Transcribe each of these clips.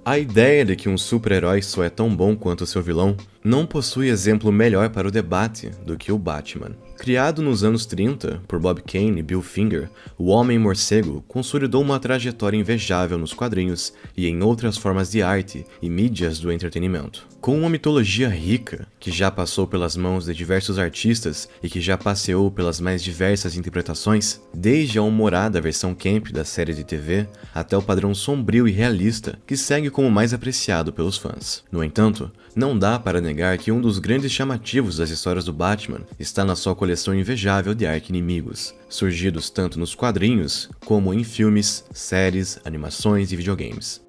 A ideia de que um super-herói só é tão bom quanto seu vilão não possui exemplo melhor para o debate do que o Batman. Criado nos anos 30 por Bob Kane e Bill Finger, o Homem-Morcego consolidou uma trajetória invejável nos quadrinhos e em outras formas de arte e mídias do entretenimento. Com uma mitologia rica, que já passou pelas mãos de diversos artistas e que já passeou pelas mais diversas interpretações, desde a humorada versão camp da série de TV até o padrão sombrio e realista que segue como mais apreciado pelos fãs. No entanto, não dá para negar que um dos grandes chamativos das histórias do Batman está na sua coleção invejável de arqui-inimigos, surgidos tanto nos quadrinhos como em filmes, séries, animações e videogames.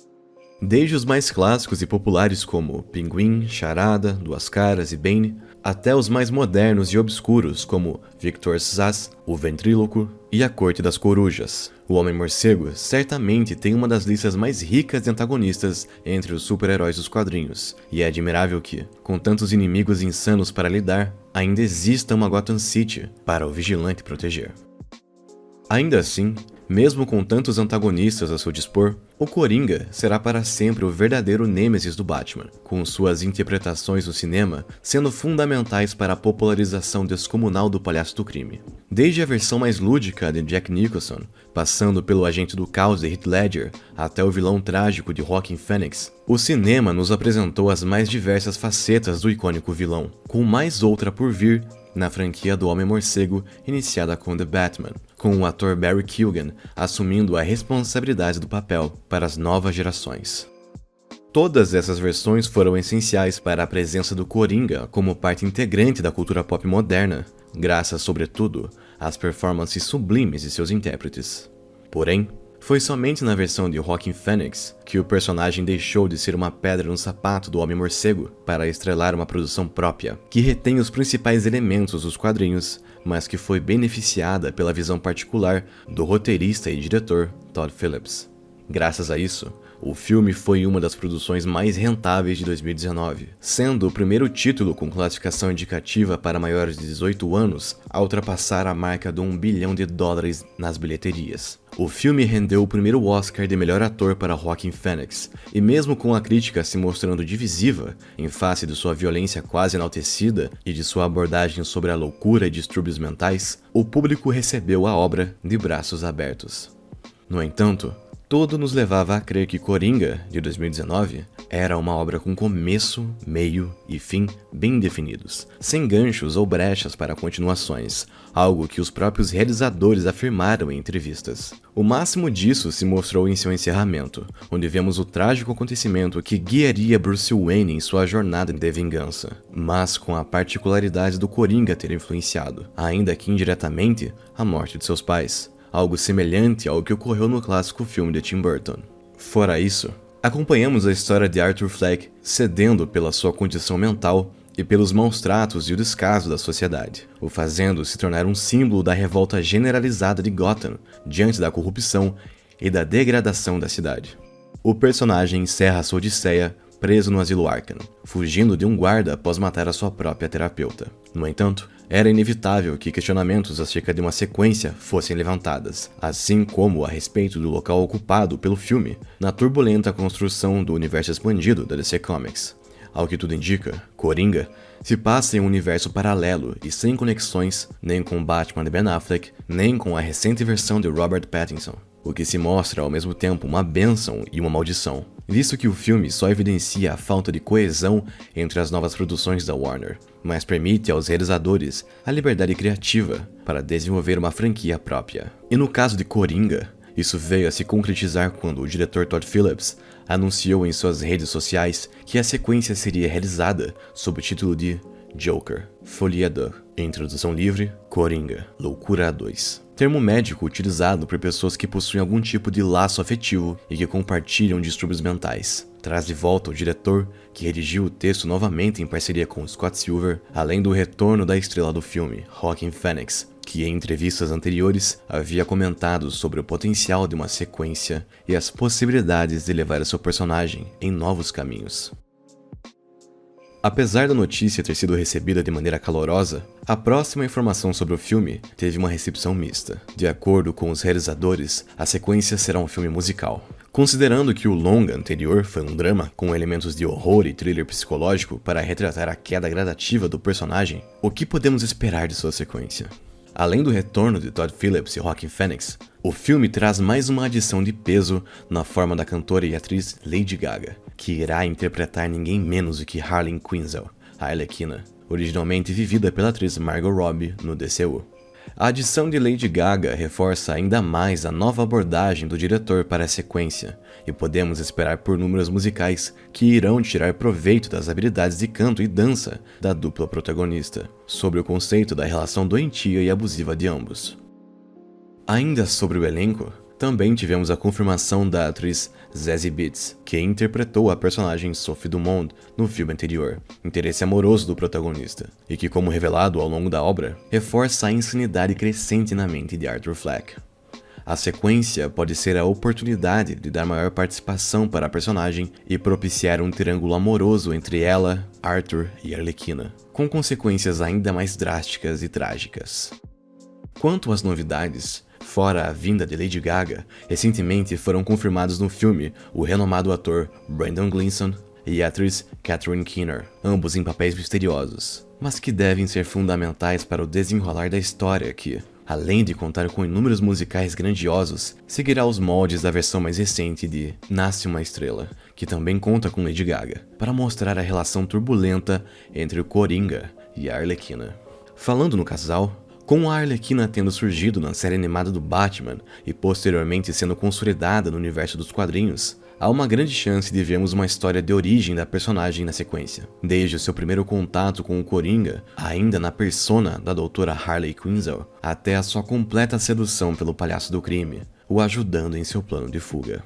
Desde os mais clássicos e populares como Pinguim, Charada, Duas Caras e Bane, até os mais modernos e obscuros como Victor Zsasz, o Ventríloco e a Corte das Corujas. O Homem-Morcego certamente tem uma das listas mais ricas de antagonistas entre os super-heróis dos quadrinhos, e é admirável que, com tantos inimigos insanos para lidar, ainda exista uma Gotham City para o vigilante proteger. Ainda assim, mesmo com tantos antagonistas a seu dispor, o Coringa será para sempre o verdadeiro nêmesis do Batman, com suas interpretações no cinema sendo fundamentais para a popularização descomunal do palhaço do crime. Desde a versão mais lúdica de Jack Nicholson, passando pelo agente do caos de Heath Ledger, até o vilão trágico de Joaquin Phoenix, o cinema nos apresentou as mais diversas facetas do icônico vilão, com mais outra por vir na franquia do Homem-Morcego iniciada com The Batman, com o ator Barry Keoghan assumindo a responsabilidade do papel para as novas gerações. Todas essas versões foram essenciais para a presença do Coringa como parte integrante da cultura pop moderna, graças, sobretudo, às performances sublimes de seus intérpretes. Porém, foi somente na versão de Joaquin Phoenix que o personagem deixou de ser uma pedra no sapato do Homem-Morcego para estrelar uma produção própria, que retém os principais elementos dos quadrinhos, mas que foi beneficiada pela visão particular do roteirista e diretor Todd Phillips. Graças a isso, o filme foi uma das produções mais rentáveis de 2019, sendo o primeiro título com classificação indicativa para maiores de 18 anos a ultrapassar a marca de $1 bilhão nas bilheterias. O filme rendeu o primeiro Oscar de melhor ator para Joaquin Phoenix, e mesmo com a crítica se mostrando divisiva, em face de sua violência quase enaltecida e de sua abordagem sobre a loucura e distúrbios mentais, o público recebeu a obra de braços abertos. No entanto, tudo nos levava a crer que Coringa, de 2019, era uma obra com começo, meio e fim bem definidos, sem ganchos ou brechas para continuações, algo que os próprios realizadores afirmaram em entrevistas. O máximo disso se mostrou em seu encerramento, onde vemos o trágico acontecimento que guiaria Bruce Wayne em sua jornada de vingança, mas com a particularidade do Coringa ter influenciado, ainda que indiretamente, a morte de seus pais. Algo semelhante ao que ocorreu no clássico filme de Tim Burton. Fora isso, acompanhamos a história de Arthur Fleck cedendo pela sua condição mental e pelos maus tratos e o descaso da sociedade, o fazendo se tornar um símbolo da revolta generalizada de Gotham diante da corrupção e da degradação da cidade. O personagem encerra sua odisseia preso no asilo Arkham, fugindo de um guarda após matar a sua própria terapeuta. No entanto, era inevitável que questionamentos acerca de uma sequência fossem levantadas, assim como a respeito do local ocupado pelo filme na turbulenta construção do universo expandido da DC Comics. Ao que tudo indica, Coringa se passa em um universo paralelo e sem conexões nem com Batman de Ben Affleck, nem com a recente versão de Robert Pattinson, o que se mostra ao mesmo tempo uma bênção e uma maldição, visto que o filme só evidencia a falta de coesão entre as novas produções da Warner, mas permite aos realizadores a liberdade criativa para desenvolver uma franquia própria. E no caso de Coringa, isso veio a se concretizar quando o diretor Todd Phillips anunciou em suas redes sociais que a sequência seria realizada sob o título de Joker, Folie à Deux, em tradução livre, Coringa, Loucura a 2. Termo médico utilizado por pessoas que possuem algum tipo de laço afetivo e que compartilham distúrbios mentais. Traz de volta o diretor, que redigiu o texto novamente em parceria com Scott Silver, além do retorno da estrela do filme, Joaquin Phoenix, que em entrevistas anteriores havia comentado sobre o potencial de uma sequência e as possibilidades de levar seu personagem em novos caminhos. Apesar da notícia ter sido recebida de maneira calorosa, a próxima informação sobre o filme teve uma recepção mista. De acordo com os realizadores, a sequência será um filme musical, Considerando que o longa anterior foi um drama com elementos de horror e thriller psicológico para retratar a queda gradativa do personagem, o que podemos esperar de sua sequência? Além do retorno de Todd Phillips e Joaquin Phoenix, o filme traz mais uma adição de peso na forma da cantora e atriz Lady Gaga, que irá interpretar ninguém menos do que Harley Quinzel, a Arlequina, originalmente vivida pela atriz Margot Robbie no DCU. A adição de Lady Gaga reforça ainda mais a nova abordagem do diretor para a sequência, e podemos esperar por números musicais que irão tirar proveito das habilidades de canto e dança da dupla protagonista, sobre o conceito da relação doentia e abusiva de ambos. Ainda sobre o elenco, também tivemos a confirmação da atriz Zazie Beetz, que interpretou a personagem Sophie Dumond no filme anterior, interesse amoroso do protagonista, e que, como revelado ao longo da obra, reforça a insanidade crescente na mente de Arthur Fleck. A sequência pode ser a oportunidade de dar maior participação para a personagem e propiciar um triângulo amoroso entre ela, Arthur e Arlequina, com consequências ainda mais drásticas e trágicas. Quanto às novidades, fora a vinda de Lady Gaga, recentemente foram confirmados no filme o renomado ator Brendan Gleeson e a atriz Catherine Keener, ambos em papéis misteriosos, mas que devem ser fundamentais para o desenrolar da história que, além de contar com inúmeros musicais grandiosos, seguirá os moldes da versão mais recente de Nasce uma Estrela, que também conta com Lady Gaga, para mostrar a relação turbulenta entre o Coringa e a Arlequina. Falando no casal, com a Arlequina tendo surgido na série animada do Batman e posteriormente sendo consolidada no universo dos quadrinhos, há uma grande chance de vermos uma história de origem da personagem na sequência, desde o seu primeiro contato com o Coringa, ainda na persona da doutora Harley Quinzel, até a sua completa sedução pelo palhaço do crime, o ajudando em seu plano de fuga.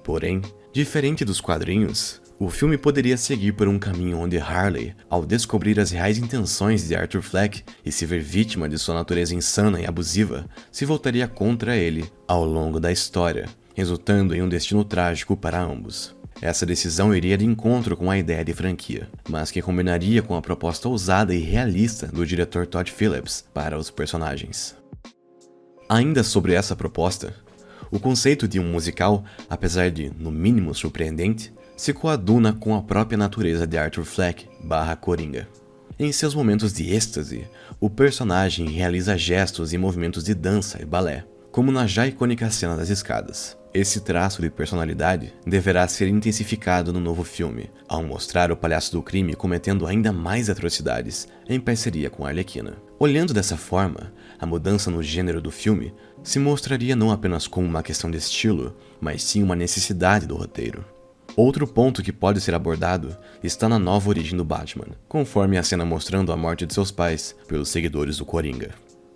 Porém, diferente dos quadrinhos, o filme poderia seguir por um caminho onde Harley, ao descobrir as reais intenções de Arthur Fleck e se ver vítima de sua natureza insana e abusiva, se voltaria contra ele ao longo da história, resultando em um destino trágico para ambos. Essa decisão iria de encontro com a ideia de franquia, mas que combinaria com a proposta ousada e realista do diretor Todd Phillips para os personagens. Ainda sobre essa proposta, o conceito de um musical, apesar de, no mínimo, surpreendente, se coaduna com a própria natureza de Arthur Fleck / Coringa. Em seus momentos de êxtase, o personagem realiza gestos e movimentos de dança e balé, como na já icônica cena das escadas. Esse traço de personalidade deverá ser intensificado no novo filme, ao mostrar o palhaço do crime cometendo ainda mais atrocidades, em parceria com a Arlequina. Olhando dessa forma, a mudança no gênero do filme se mostraria não apenas como uma questão de estilo, mas sim uma necessidade do roteiro. Outro ponto que pode ser abordado está na nova origem do Batman, conforme a cena mostrando a morte de seus pais pelos seguidores do Coringa.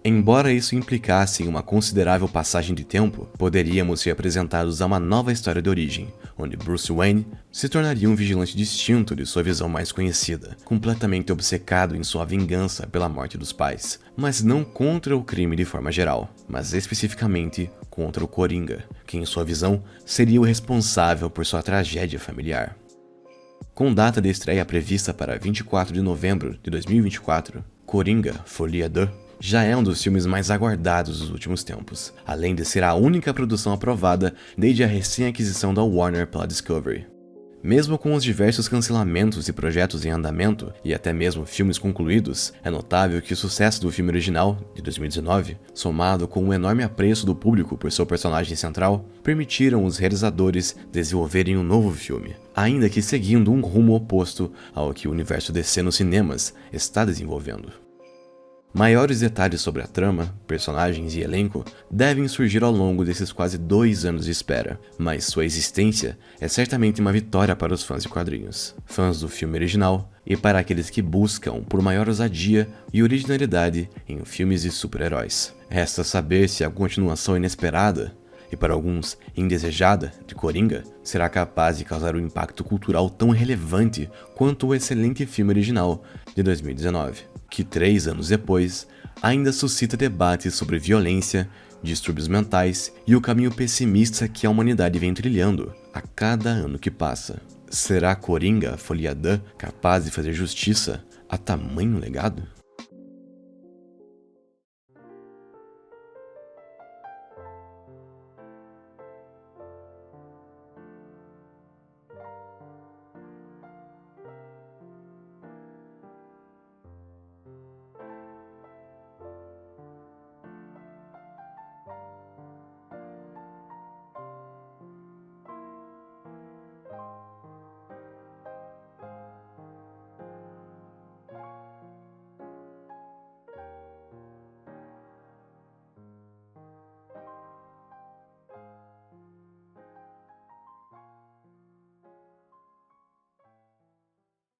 Embora isso implicasse em uma considerável passagem de tempo, poderíamos ser apresentados a uma nova história de origem, onde Bruce Wayne se tornaria um vigilante distinto de sua visão mais conhecida, completamente obcecado em sua vingança pela morte dos pais, mas não contra o crime de forma geral, mas especificamente contra o Coringa, que em sua visão seria o responsável por sua tragédia familiar. Com data de estreia prevista para 24 de novembro de 2024, Coringa, Folie à Deux já é um dos filmes mais aguardados dos últimos tempos, além de ser a única produção aprovada desde a recém-aquisição da Warner pela Discovery. Mesmo com os diversos cancelamentos e projetos em andamento, e até mesmo filmes concluídos, é notável que o sucesso do filme original, de 2019, somado com o enorme apreço do público por seu personagem central, permitiram os realizadores desenvolverem um novo filme, ainda que seguindo um rumo oposto ao que o universo DC nos cinemas está desenvolvendo. Maiores detalhes sobre a trama, personagens e elenco devem surgir ao longo desses quase 2 anos de espera, mas sua existência é certamente uma vitória para os fãs de quadrinhos, fãs do filme original e para aqueles que buscam por maior ousadia e originalidade em filmes de super-heróis. Resta saber se a continuação inesperada, e para alguns indesejada, de Coringa, será capaz de causar um impacto cultural tão relevante quanto o excelente filme original de 2019. Que 3 anos depois, ainda suscita debates sobre violência, distúrbios mentais e o caminho pessimista que a humanidade vem trilhando a cada ano que passa. Será Coringa, Folie à Deux, capaz de fazer justiça a tamanho legado?